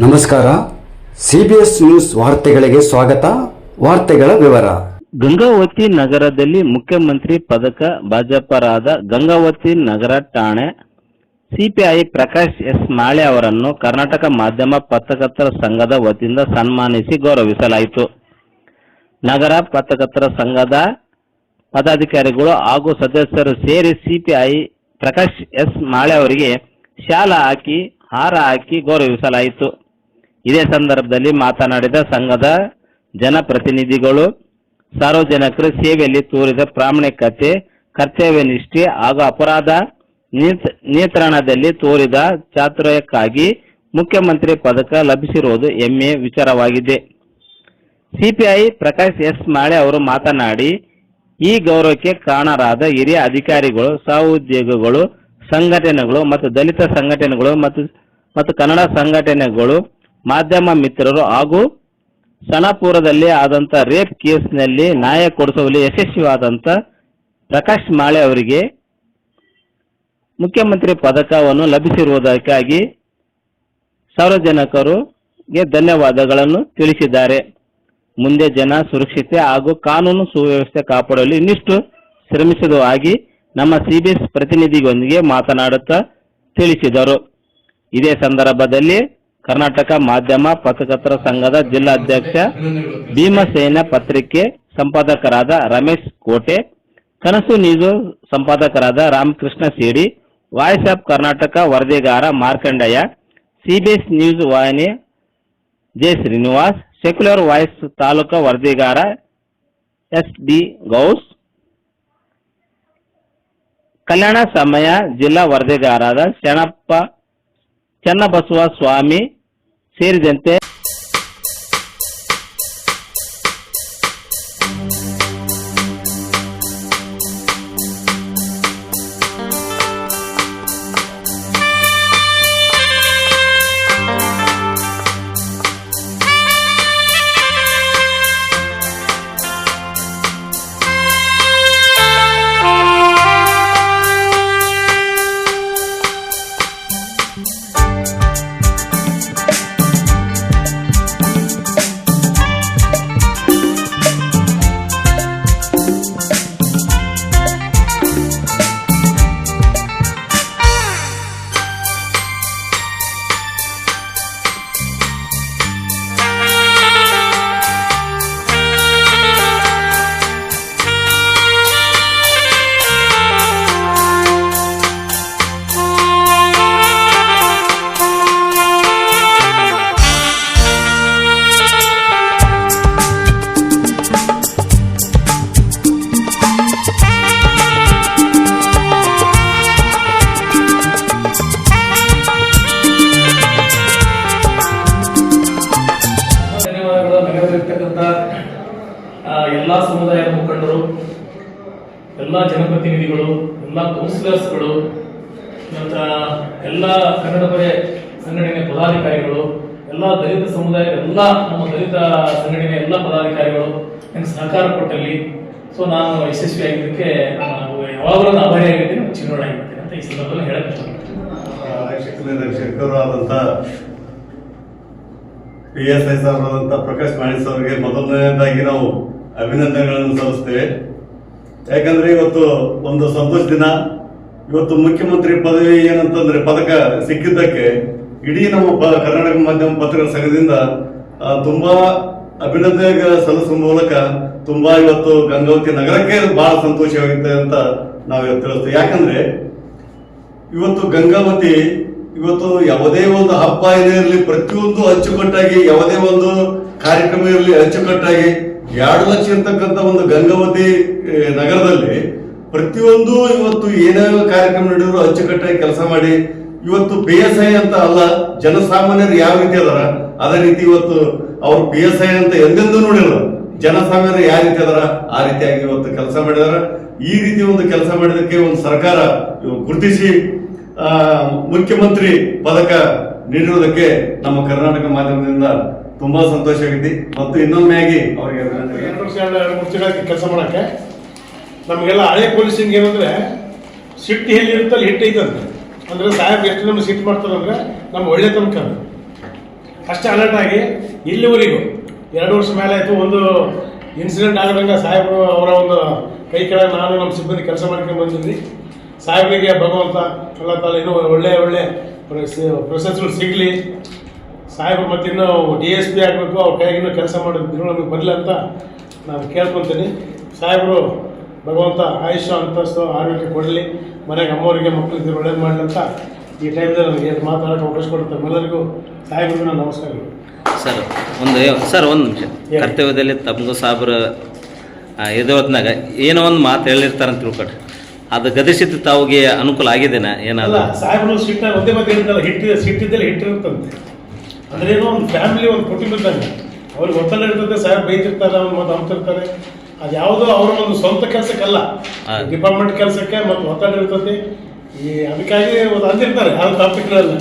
ನಮಸ್ಕಾರ. CBS news ವಾರ್ತೆಗಳಿಗೆ ಸ್ವಾಗತ. ವಾರ್ತೆಗಳ ವಿವರ. ಗಂಗಾವತಿ ನಗರದಲ್ಲಿ ಮುಖ್ಯಮಂತ್ರಿ ಪದಕ ಭಾಜಪರಾದ ಗಂಗಾವತಿ ನಗರ ಠಾಣೆ ಸಿಪಿಐ ಪ್ರಕಾಶ್ ಎಸ್ ಮಾಳೆ ಅವರನ್ನು ಕರ್ನಾಟಕ ಮಾಧ್ಯಮ ಪತ್ರಕರ್ತರ ಸಂಘದ ವತಿಯಿಂದ ಸನ್ಮಾನಿಸಿ ಗೌರವಿಸಲಾಯಿತು. ನಗರ ಪತ್ರಕರ್ತರ ಸಂಘದ ಪದಾಧಿಕಾರಿಗಳು ಹಾಗೂ ಸದಸ್ಯರು ಸೇರಿ ಸಿಪಿಐ ಪ್ರಕಾಶ್ ಎಸ್ ಮಾಳೆ ಅವರಿಗೆ ಶಾಲಾ ಹಾಕಿ ಹಾರ ಹಾಕಿ ಗೌರವಿಸಲಾಯಿತು. ಇದೇ ಸಂದರ್ಭದಲ್ಲಿ ಮಾತನಾಡಿದ ಸಂಘದ ಜನಪ್ರತಿನಿಧಿಗಳು, ಸಾರ್ವಜನಿಕರ ಸೇವೆಯಲ್ಲಿ ತೋರಿದ ಪ್ರಾಮಾಣಿಕತೆ, ಕರ್ತವ್ಯ ನಿಷ್ಠೆ ಹಾಗೂ ಅಪರಾಧ ನಿಯಂತ್ರಣದಲ್ಲಿ ತೋರಿದ ಚಾತುರ್ಯಕ್ಕಾಗಿ ಮುಖ್ಯಮಂತ್ರಿ ಪದಕ ಲಭಿಸಿರುವುದು ಹೆಮ್ಮೆಯ ವಿಚಾರವಾಗಿದೆ. ಸಿಪಿಐ ಪ್ರಕಾಶ್ ಎಸ್ ಮಾಳೆ ಅವರು ಮಾತನಾಡಿ, ಈ ಗೌರವಕ್ಕೆ ಕಾರಣರಾದ ಹಿರಿಯ ಅಧಿಕಾರಿಗಳು, ಸಹೋದ್ಯೋಗಿಗಳು, ಸಂಘಟನೆಗಳು ಮತ್ತು ದಲಿತ ಸಂಘಟನೆಗಳು ಮತ್ತು ಕನ್ನಡ ಸಂಘಟನೆಗಳು, ಮಾಧ್ಯಮ ಮಿತ್ರರು ಹಾಗೂ ಸಣಪುರದಲ್ಲಿ ಆದಂಥ ರೇಪ್ ಕೇಸ್ನಲ್ಲಿ ನ್ಯಾಯ ಕೊಡಿಸುವಲ್ಲಿ ಯಶಸ್ವಿಯಾದಂಥ ಪ್ರಕಾಶ್ ಮಾಳೆ ಅವರಿಗೆ ಮುಖ್ಯಮಂತ್ರಿ ಪದಕವನ್ನು ಲಭಿಸಿರುವುದಕ್ಕಾಗಿ ಸಾರ್ವಜನಿಕರಿಗೆ ಧನ್ಯವಾದಗಳನ್ನು ತಿಳಿಸಿದ್ದಾರೆ. ಮುಂದೆ ಜನ ಸುರಕ್ಷತೆ ಹಾಗೂ ಕಾನೂನು ಸುವ್ಯವಸ್ಥೆ ಕಾಪಾಡಲು ಇನ್ನಿಷ್ಟು ಶ್ರಮಿಸುವುದಾಗಿ ನಮ್ಮ CBS ಪ್ರತಿನಿಧಿಗಳೊಂದಿಗೆ ಮಾತನಾಡುತ್ತಾ ತಿಳಿಸಿದರು. ಇದೇ ಸಂದರ್ಭದಲ್ಲಿ ಕರ್ನಾಟಕ ಮಾಧ್ಯಮ ಪತ್ರಕರ್ತರ ಸಂಘದ ಜಿಲ್ಲಾಧ್ಯಕ್ಷ ಭೀಮಸೇನ, ಪತ್ರಿಕೆ ಸಂಪಾದಕರಾದ ರಮೇಶ್ ಕೋಟೆ, ಕನಸು ನ್ಯೂಸ್ ಸಂಪಾದಕರಾದ ರಾಮಕೃಷ್ಣ ಸೇಡಿ, ವಾಯ್ಸ್ ಆಫ್ ಕರ್ನಾಟಕ ವರದಿಗಾರ ಮಾರ್ಕಂಡಯ್ಯ, CBS ನ್ಯೂಸ್ ವಾಹಿನಿ J Srinivas, secular voice taluka ವರದಿಗಾರ SD ಗೌಸ್, ಕಲ್ಯಾಣ ಸಮಯ ಜಿಲ್ಲಾ ವರದಿಗಾರರಾದ ಚನ್ನಬಸವ ಸ್ವಾಮಿ ಸೇರಿದಂತೆ ಎಲ್ಲ ಸಮುದಾಯದ ಮುಖಂಡರು, ಎಲ್ಲ ಜನಪ್ರತಿನಿಧಿಗಳು, ಎಲ್ಲ ಕೌನ್ಸಿಲರ್ಸ್ಗಳು, ಎಲ್ಲ ಕನ್ನಡ ಪರ ಸಂಘಟನೆ ಪದಾಧಿಕಾರಿಗಳು, ಎಲ್ಲ ದಲಿತ ಸಮುದಾಯದ ಎಲ್ಲ ನಮ್ಮ ದಲಿತ ಸಂಘಟನೆ ಎಲ್ಲ ಪದಾಧಿಕಾರಿಗಳು ನನಗೆ ಸಹಕಾರ ಕೊಟ್ಟಲ್ಲಿ ನಾನು ಯಶಸ್ವಿಯಾಗಿದ್ದಕ್ಕೆ ಯಾವಾಗಲೂ ನಾನು ಆಭಾರಿಯಾಗಿದ್ದೀನಿ, ಚಿನ್ನೋಣ ಆಗಿರ್ತೀನಿ ಅಂತ ಈ ಸಂದರ್ಭದಲ್ಲಿ ಹೇಳಕ್ಕೆ ಇಷ್ಟಪಡ್ತೀನಿ. ಶಿಕ್ಷಕರಾದಂಥ PSI ಸಾಹೇಬರಾದಂಥ ಪ್ರಕಾಶ್ ಮಾಳಿ ಅವರಿಗೆ ಮೊದಲನೇದಾಗಿ ನಾವು ಅಭಿನಂದನೆಗಳನ್ನು ಸಲ್ಲಿಸ್ತೇವೆ. ಯಾಕಂದ್ರೆ ಇವತ್ತು ಒಂದು ಸಂತೋಷ ದಿನ. ಇವತ್ತು ಮುಖ್ಯಮಂತ್ರಿ ಪದವಿ ಏನಂತಂದ್ರೆ ಪದಕ ಸಿಕ್ಕಿದ್ದಕ್ಕೆ ಇಡೀ ನಮ್ಮ ಕರ್ನಾಟಕ ಮಾಧ್ಯಮ ಪತ್ರಕರ್ತರ ಸಂಘದಿಂದ ತುಂಬಾ ಅಭಿನಂದನೆ ಸಲ್ಲಿಸುವ ಮೂಲಕ ತುಂಬಾ ಇವತ್ತು ಗಂಗಾವತಿ ನಗರಕ್ಕೆ ಬಹಳ ಸಂತೋಷವಾಗುತ್ತೆ ಅಂತ ನಾವು ಇವತ್ತು ತಿಳಿಸ್ತೇವೆ. ಯಾಕಂದ್ರೆ ಇವತ್ತು ಗಂಗಾವತಿ ಇವತ್ತು ಯಾವುದೇ ಒಂದು ಹಬ್ಬ ಇರಲಿ, ಪ್ರತಿಯೊಂದು ಅಚ್ಚುಕಟ್ಟಾಗಿ, ಯಾವುದೇ ಒಂದು ಕಾರ್ಯಕ್ರಮ ಇರಲಿ ಅಚ್ಚುಕಟ್ಟಾಗಿ 2 ಲಕ್ಷ ಇರ್ತಕ್ಕಂಥ ಒಂದು ಗಂಗಾವತಿ ನಗರದಲ್ಲಿ ಪ್ರತಿಯೊಂದು ಇವತ್ತು ಏನೇ ಕಾರ್ಯಕ್ರಮ ನಡೆದ್ರು ಅಚ್ಚುಕಟ್ಟಾಗಿ ಕೆಲಸ ಮಾಡಿ, ಇವತ್ತು PSI ಅಂತ ಅಲ್ಲ, ಜನಸಾಮಾನ್ಯರು ಯಾವ ರೀತಿ ಅದಾರ ಅದೇ ರೀತಿ ಇವತ್ತು ಅವರು PSI ಅಂತ ಎಂದೆಂದೂ ನೋಡಿಲ್ಲ, ಜನಸಾಮಾನ್ಯರು ಯಾವ ರೀತಿ ಅದಾರ ಆ ರೀತಿಯಾಗಿ ಇವತ್ತು ಕೆಲಸ ಮಾಡಿದಾರ. ಈ ರೀತಿ ಒಂದು ಕೆಲಸ ಮಾಡಿದಕ್ಕೆ ಒಂದು ಸರ್ಕಾರ ಗುರುತಿಸಿ ಮುಖ್ಯಮಂತ್ರಿ ಪದಕ ನೀಡಿರುವುದಕ್ಕೆ ನಮ್ಮ ಕರ್ನಾಟಕ ಮಾಧ್ಯಮದಿಂದ ತುಂಬಾ ಸಂತೋಷ ಆಗೈತಿ. ಮತ್ತು ಇನ್ನೊಮ್ಮೆ ಆಗಿ ಅವರಿಗೆ 2 ವರ್ಷ 2-3 ತಿಂಗಳ ಕೆಲಸ ಮಾಡಕ್ಕೆ ನಮಗೆಲ್ಲ ಹಳೆ ಪೊಲೀಸಿಂಗ್ ಏನಂದ್ರೆ ಸಿಟ್ಟು ಎಲ್ಲಿ ಇರುತ್ತಲ್ಲಿ ಹಿಟ್ಟು ಐತಂತೆ. ಅಂದ್ರೆ ಸಾಹೇಬ್ ಎಷ್ಟು ನಮ್ಗೆ ಸಿಟ್ಟು ಮಾಡ್ತಾರಂದ್ರೆ ನಮ್ಮ ಒಳ್ಳೆ ತನಕ ಅಷ್ಟೇ ಅಲರ್ಟ್ ಆಗಿ ಇಲ್ಲಿವರೆಗೂ 2 ವರ್ಷ ಮೇಲೆ ಆಯಿತು, ಒಂದು ಇನ್ಸಿಡೆಂಟ್ ಆಗದಂಗೆ ಸಾಹೇಬರು ಅವರ ಒಂದು ಕೈ ಕೆಳಗೆ ನಾನು ನಮ್ಮ ಸಿಬ್ಬಂದಿ ಕೆಲಸ ಮಾಡ್ಕೊಂಡು ಬಂದಿದ್ವಿ. ಸಾಹೇಬರಿಗೆ ಭಗವಂತ ಅಲ್ಲಾ ತಾಲ ಇನ್ನೂ ಒಳ್ಳೆ ಪ್ರೊಸೆಸ್ಗಳು ಸಿಗಲಿ, ಸಾಹೇಬರು ಮತ್ತು ಇನ್ನೂ DSP ಆಗಬೇಕು, ಅವ್ರ ಕೈಗೆ ಇನ್ನೂ ಕೆಲಸ ಮಾಡೋದು ದಿನ ನಮಗೆ ಬರಲಿ ಅಂತ ನಾನು ಕೇಳ್ಕೊತೀನಿ. ಸಾಹೇಬರು ಭಗವಂತ ಆಯುಷ್ಯ ಅಂತಸ್ತು ಆರೋಗ್ಯ ಕೊಡಲಿ, ಮನೆಗೆ ಅಮ್ಮವರಿಗೆ ಮಕ್ಕಳಿಗೆ ಒಳ್ಳೇದು ಮಾಡಲಿ ಅಂತ ಈ ಟೈಮ್ದಲ್ಲಿ ನನಗೆ ಮಾತಾಡೋಕ್ಕೆ ಅವಕಾಶ ಕೊಡುತ್ತೆ. ಎಲ್ಲರಿಗೂ ಸಾಹೇಬರಿಗೂ ನಾನು ನಮಸ್ಕಾರಗಳು. ಸರ್ ಒಂದು ನಿಮಿಷ. ಕರ್ತವ್ಯದಲ್ಲಿ ತಮಗೂ ಸಾಬ್ರು ಎದುವತ್ನಾಗ ಏನೋ ಒಂದು ಮಾತು ಹೇಳಿರ್ತಾರಂತ ತಿಳ್ಕೊಟ್ರಿ, ಅದು ಗದಿಸಿದ್ದು ತಾವಿಗೆ ಅನುಕೂಲ ಆಗಿದೆನಾ ಏನಾದ್ರು? ಸಾಹೇಬರು ಸಿಟ್ಟ ಒಂದೇ ಮತ್ತೆ ಹೇಳಿದ್ದಲ್ಲ, ಸಿಟ್ಟಿದ್ದಲ್ಲಿ ಹಿಟ್ಟಿರುತ್ತಂತೆ. ಅಂದ್ರೆ ಏನೋ ಒಂದು ಫ್ಯಾಮಿಲಿ, ಒಂದು ಕುಟುಂಬ ಇದ್ದಂಗೆ ಅವ್ರಿಗೆ ಒತ್ತಡ ಇರ್ತದೆ. ಸಾಹೇಬ್ ಬೈತಿರ್ತಾರೆ, ಅವ್ರು ಮತ್ತೆ ಅಂತಿರ್ತಾರೆ. ಅದು ಯಾವುದೋ ಅವರ ಒಂದು ಸ್ವಂತ ಕೆಲಸಕ್ಕಲ್ಲ, ಡಿಪಾರ್ಟ್ಮೆಂಟ್ ಕೆಲಸಕ್ಕೆ ಮತ್ತು ಒತ್ತಡ ಇರ್ತದೆ. ಅದಕ್ಕಾಗಿ ಒಂದು ಅಂದಿರ್ತಾರೆ, ಯಾರು ತಪ್ಪಿರಲ್ಲ.